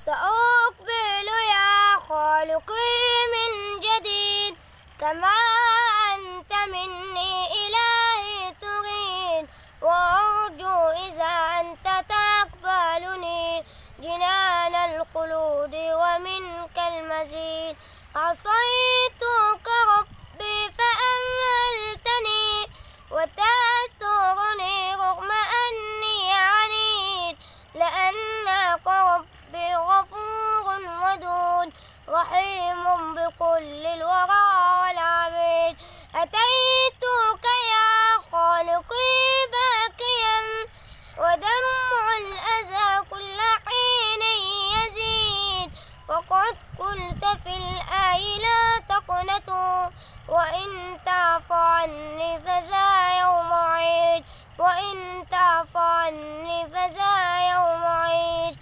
سأقبل يا خالقي من جديد كما أنت مني إلهي تريد، وأرجو إذا أنت تقبلني جنان الخلود ومنك المزيد. عصيتك ربي فأمهلتني وتسترني رغم أني عنيد، لأنك ربي غفور ودود رحيم بكل الورى والعبيد. أتيتك يا خالقي باكيا ودمع الأذى كل حين يزيد، وقد قلت في الآي لا تقنطوا وإن تعف عني فذا يوم عيد، وإن تعف عني فذا يوم عيد.